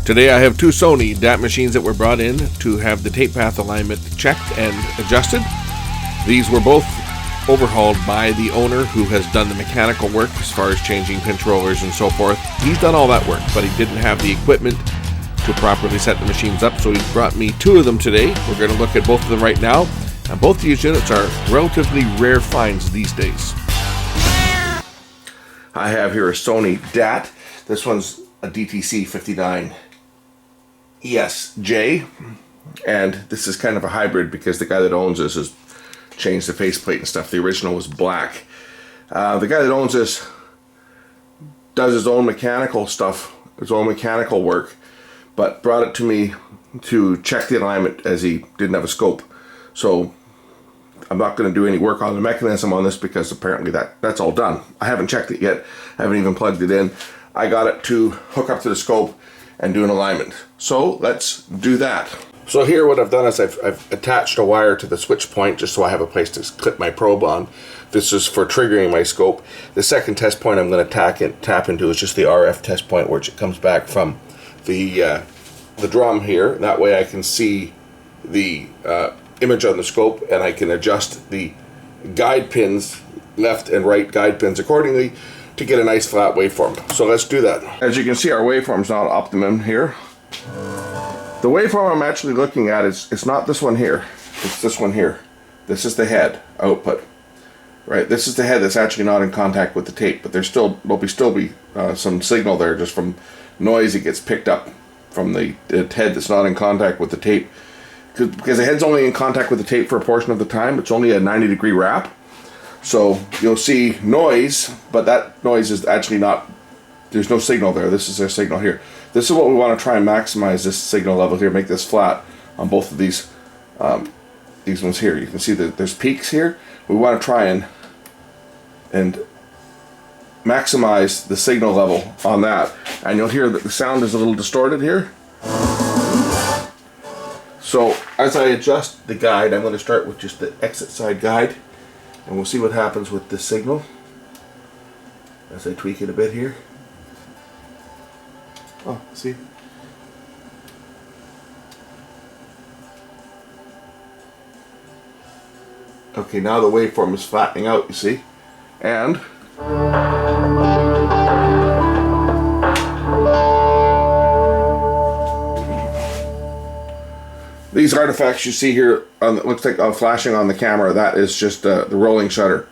Today I have two Sony DAT machines that were brought in to have the tape path alignment checked and adjusted. These were both overhauled by the owner who has done the mechanical work as far as changing controllers and so forth. He's done all that work, but he didn't have the equipment to properly set the machines up, so he's brought me two of them today. We're going to look at both of them right now, and both of these units are relatively rare finds these days. I have here a Sony DAT. This one's a DTC 59 ESJ, and this is kind of a hybrid because the guy that owns this has changed the faceplate and stuff. The original was black. The guy that owns this does his own mechanical stuff, his own mechanical work, but brought it to me to check the alignment as he didn't have a scope. So I'm not going to do any work on the mechanism on this because apparently that's all done. I haven't checked it yet. I haven't even plugged it in. I got it to hook up to the scope and do an alignment. So let's do that. So here what I've done is I've attached a wire to the switch point just so I have a place to clip my probe on. This is for triggering my scope. The second test point I'm going to tap into is just the RF test point, which it comes back from the drum here. That way I can see the image on the scope, and I can adjust the guide pins, left and right guide pins accordingly to get a nice flat waveform. So let's do that. As you can see, our waveform's not optimum here. The waveform I'm actually looking at is, it's not this one here, it's this one here. This is the head output, right? This is the head that's actually not in contact with the tape, but there'll still be some signal there just from noise that gets picked up from the head that's not in contact with the tape. Because the head's only in contact with the tape for a portion of the time. It's only a 90-degree wrap. So you'll see noise, but that noise is actually not, there's no signal there. This is their signal here. This is what we want to try and maximize, this signal level here, make this flat on both of these ones here. You can see that there's peaks here. We want to try and maximize the signal level on that. And you'll hear that the sound is a little distorted here. So as I adjust the guide, I'm going to start with just the exit side guide, and we'll see what happens with this signal as I tweak it a bit here. Oh, see? Okay, now the waveform is flattening out, you see? And these artifacts you see here, it looks like flashing on the camera, that is just the rolling shutter.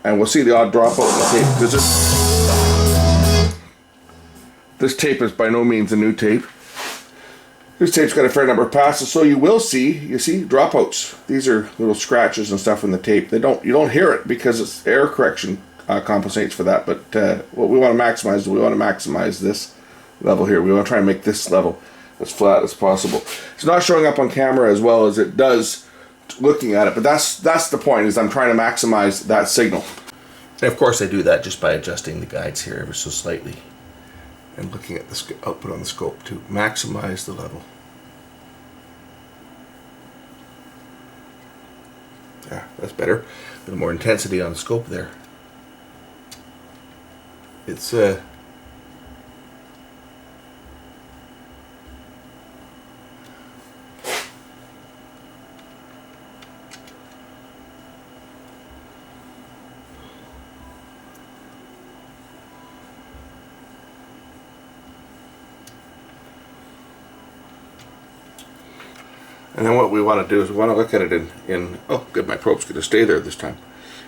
And we'll see the odd dropout in the tape, because this tape is by no means a new tape. This tape's got a fair number of passes, so you will see, dropouts. These are little scratches and stuff in the tape. You don't hear it because it's air correction compensates for that, but what we want to maximize is we want to maximize this level here. We want to try and make this level as flat as possible. It's not showing up on camera as well as it does looking at it, but that's the point, is I'm trying to maximize that signal. And of course I do that just by adjusting the guides here ever so slightly and looking at the output on the scope to maximize the level. Yeah, that's better. A little more intensity on the scope there. It's and then what we want to do is we want to look at it in oh good, my probe's going to stay there this time.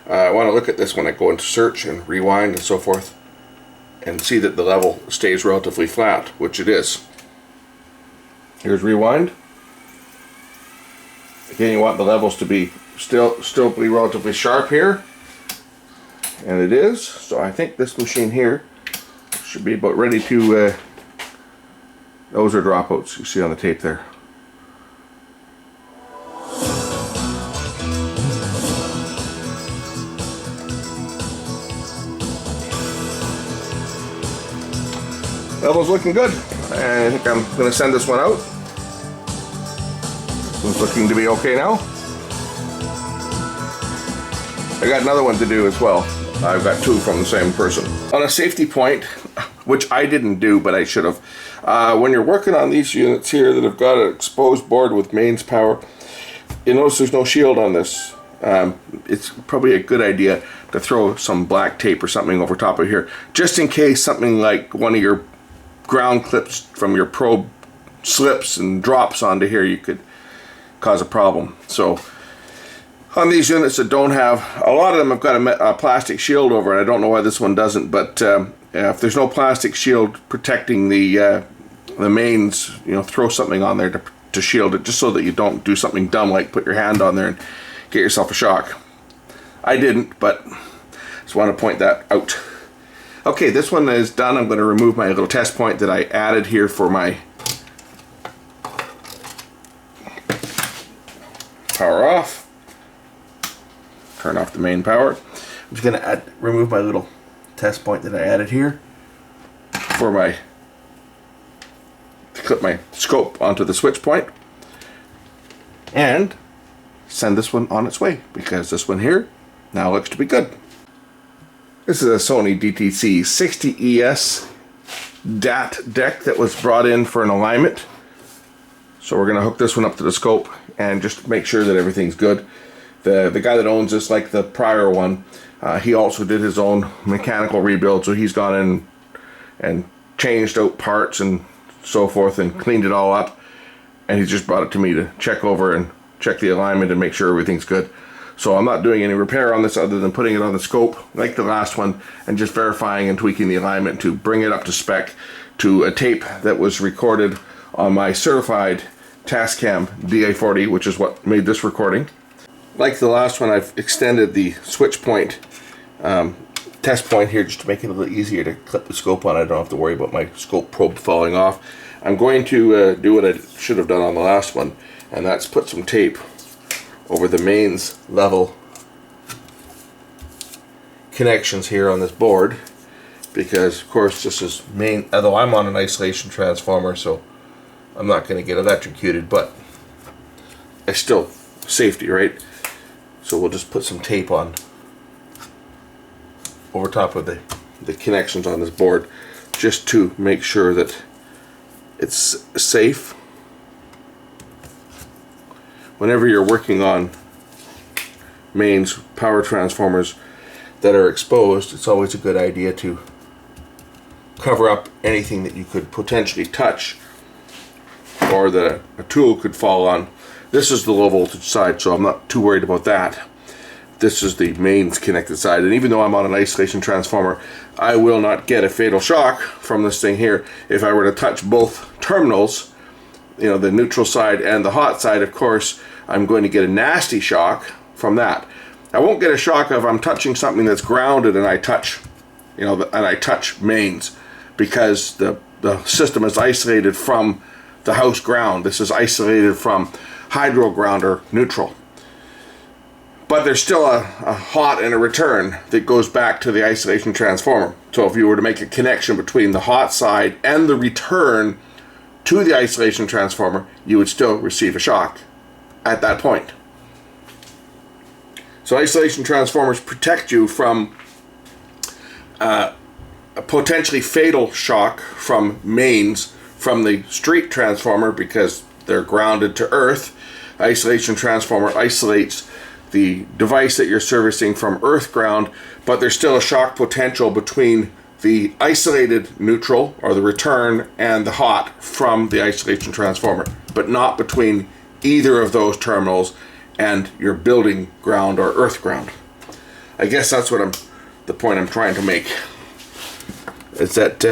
I want to look at this when I go into search and rewind and so forth, and see that the level stays relatively flat, which it is. Here's rewind. Again, you want the levels to be still be relatively sharp here, and it is. So I think this machine here should be about ready to those are dropouts you see on the tape there. Level's looking good, and I think I'm going to send this one out. This one's looking to be okay now. I got another one to do as well. I've got two from the same person. On a safety point, which I didn't do, but I should have. When you're working on these units here that have got an exposed board with mains power, you notice there's no shield on this. It's probably a good idea to throw some black tape or something over top of here, just in case something like one of your ground clips from your probe slips and drops onto here. You could cause a problem. So on these units that don't have, a lot of them have got a plastic shield over it. I don't know why this one doesn't, but if there's no plastic shield protecting the mains, you know, throw something on there to shield it, just so that you don't do something dumb like put your hand on there and get yourself a shock. I didn't, but just want to point that out. Okay, this one is done. I'm going to remove my little test point that I added here for my power off. Turn off the main power. I'm just going to remove my little test point that I added here for to clip my scope onto the switch point, and send this one on its way, because this one here now looks to be good. This is a Sony DTC 60ES DAT deck that was brought in for an alignment. So we're going to hook this one up to the scope and just make sure that everything's good. The guy that owns this, like the prior one, he also did his own mechanical rebuild, so he's gone in and changed out parts and so forth and cleaned it all up, and he just brought it to me to check over and check the alignment and make sure everything's good. So I'm not doing any repair on this other than putting it on the scope like the last one and just verifying and tweaking the alignment to bring it up to spec to a tape that was recorded on my certified Tascam DA40, which is what made this recording. Like the last one, I've extended the switch point test point here just to make it a little easier to clip the scope on. I don't have to worry about my scope probe falling off. I'm going to do what I should have done on the last one, and that's put some tape over the mains level connections here on this board, because of course this is main, although I'm on an isolation transformer, so I'm not going to get electrocuted, but it's still safety, right? So we'll just put some tape on over top of the connections on this board, just to make sure that it's safe. Whenever you're working on mains power transformers that are exposed, it's always a good idea to cover up anything that you could potentially touch or that a tool could fall on. This is the low voltage side, so I'm not too worried about that. This is the mains connected side, and even though I'm on an isolation transformer, I will not get a fatal shock from this thing here. If I were to touch both terminals, you know, the neutral side and the hot side, of course, I'm going to get a nasty shock from that. I won't get a shock if I'm touching something that's grounded and I touch, you know, and I touch mains, because the system is isolated from the house ground. This is isolated from hydro ground or neutral. But there's still a hot and a return that goes back to the isolation transformer. So if you were to make a connection between the hot side and the return to the isolation transformer, you would still receive a shock at that point. So isolation transformers protect you from a potentially fatal shock from mains from the street transformer, because they're grounded to earth. Isolation transformer isolates the device that you're servicing from earth ground, but there's still a shock potential between the isolated neutral or the return and the hot from the isolation transformer, but not between either of those terminals and your building ground or earth ground. I guess that's what the point I'm trying to make, is that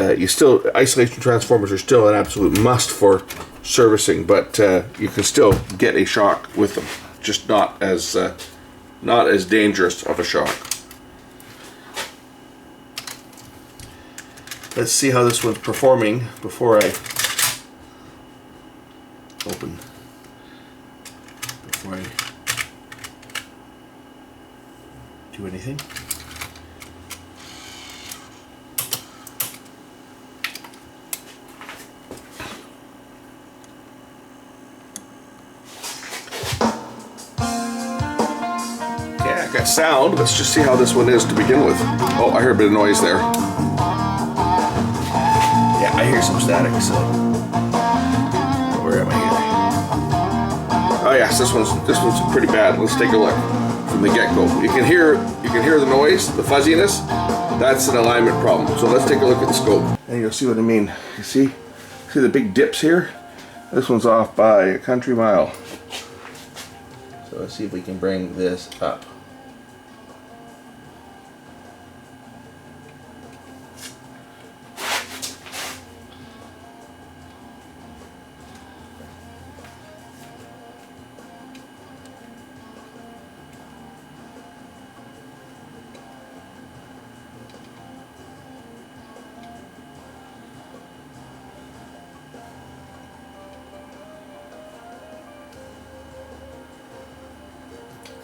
isolation transformers are still an absolute must for servicing, but you can still get a shock with them, just not as dangerous of a shock. Let's see how this one's performing before I do anything. Yeah, I got sound. Let's just see how this one is to begin with. Oh, I heard a bit of noise there. some static. So where am I here? Oh yes, this one's pretty bad. Let's take a look from the get-go. You can hear the noise, the fuzziness. That's an alignment problem. So let's take a look at the scope, and you'll see what I mean. You see the big dips here? This one's off by a country mile. So let's see if we can bring this up.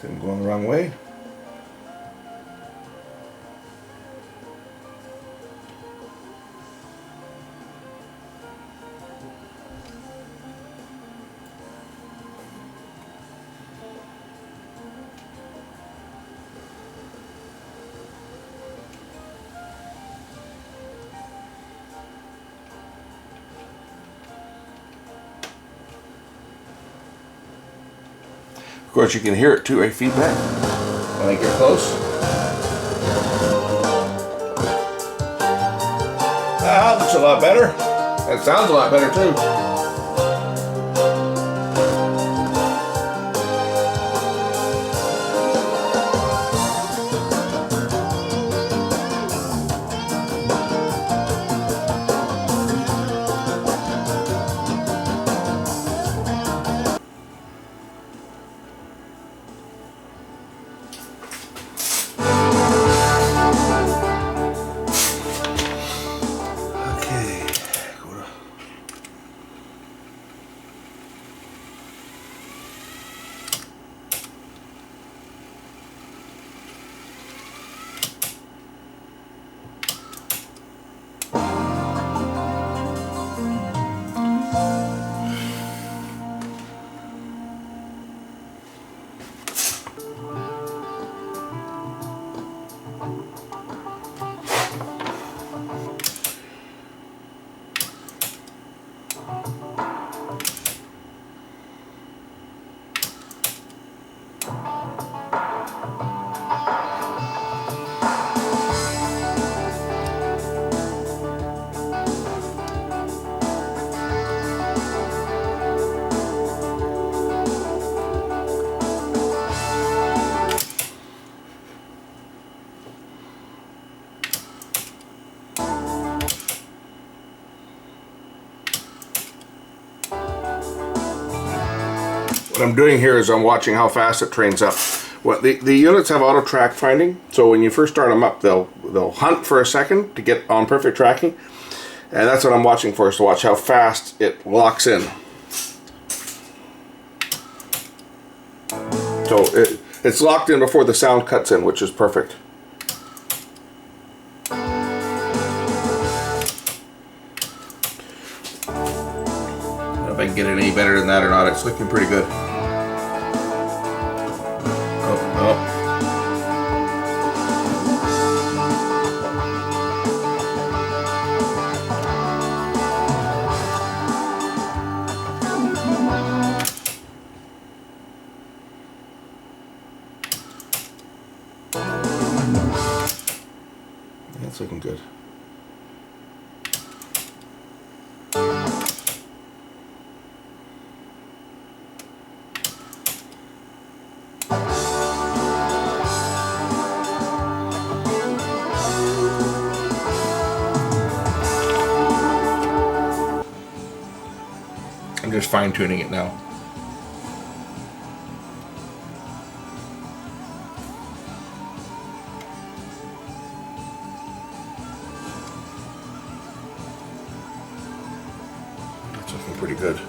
I'm going the wrong way. Of course, you can hear it too, feedback when I get close. That looks a lot better. That sounds a lot better too. What I'm doing here is I'm watching how fast it trains up. Well, the units have auto track finding, so when you first start them up, they'll hunt for a second to get on perfect tracking, and that's what I'm watching for, is to watch how fast it locks in. So it's locked in before the sound cuts in, which is perfect. I don't know if I can get it any better than that or not. It's looking pretty good. That's looking good. I'm just fine-tuning it now. That's looking pretty good.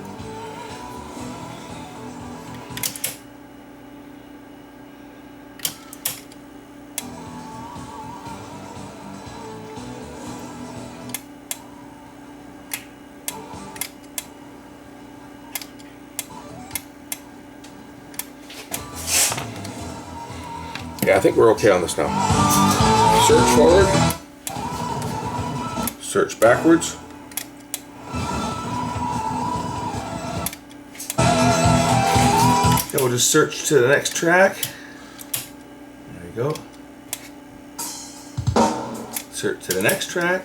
Yeah, I think we're okay on this now. Search forward. Search backwards. we'll just search to the next track. There you go. Search to the next track.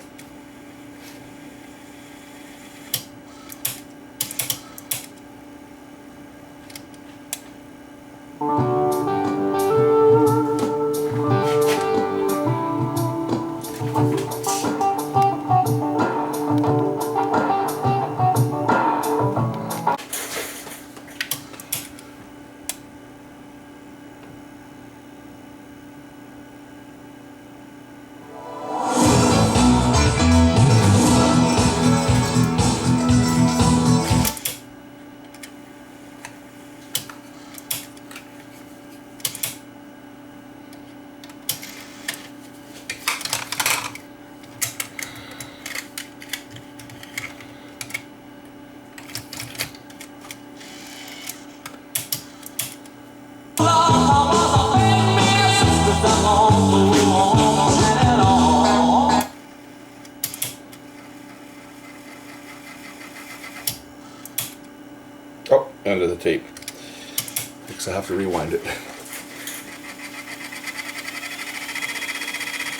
Oh, end of the tape. Because I have to rewind it.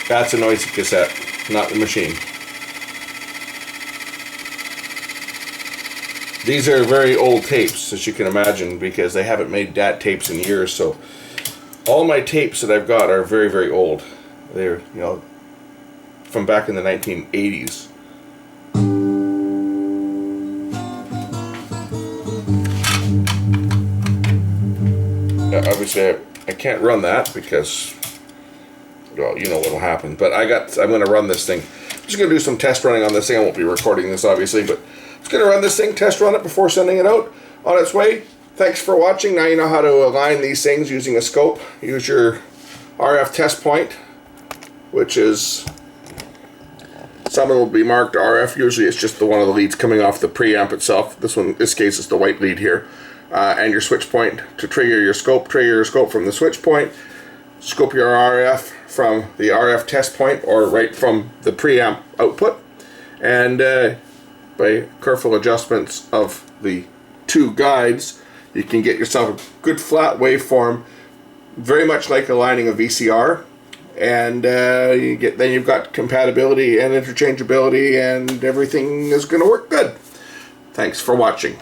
That's a noisy cassette, not the machine. These are very old tapes, as you can imagine, because they haven't made DAT tapes in years. So all my tapes that I've got are very, very old. They're, you know, from back in the 1980s. Obviously, I can't run that because, well, you know what will happen. But I'm going to run this thing. I'm just going to do some test running on this thing. I won't be recording this, obviously, but I'm just going to run this thing, test run it before sending it out on its way. Thanks for watching. Now you know how to align these things using a scope. Use your RF test point, which is, some of them will be marked RF. Usually it's just one of the leads coming off the preamp itself. This case is the white lead here. And your switch point to trigger your scope. Trigger your scope from the switch point. Scope your RF from the RF test point or right from the preamp output. And by careful adjustments of the two guides, you can get yourself a good flat waveform, very much like aligning a VCR. And then you've got compatibility and interchangeability, and everything is going to work good. Thanks for watching.